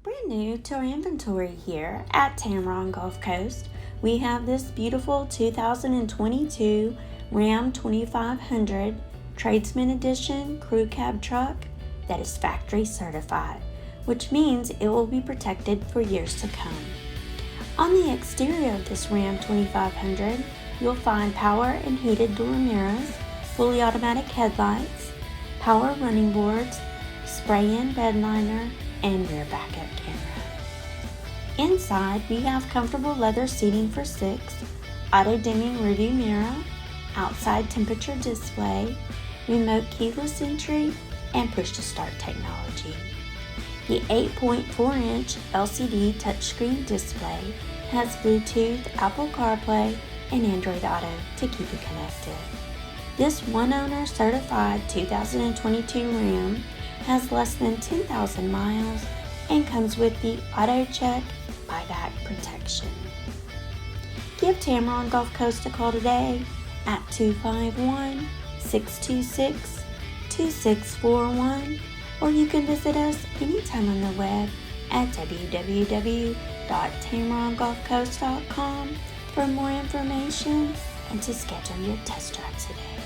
Brand new to our inventory here at Tameron Gulf Coast, we have this beautiful 2022 Ram 2500 Tradesman Edition Crew Cab truck that is factory certified, which means it will be protected for years to come. On the exterior of this Ram 2500, you'll find power and heated door mirrors, fully automatic headlights, power running boards, spray-in bed liner, and rear backup camera. Inside, we have comfortable leather seating for 6, auto-dimming rearview mirror, outside temperature display, remote keyless entry, and push-to-start technology. The 8.4-inch LCD touchscreen display has Bluetooth, Apple CarPlay, and Android Auto to keep you connected. This one-owner certified 2022 Ram has less than 10,000 miles and comes with the AutoCheck Buyback Protection. Give Tameron Gulf Coast a call today at 251-626-2641, or you can visit us anytime on the web at www.tamerongulfcoast.com for more information and to schedule your test drive today.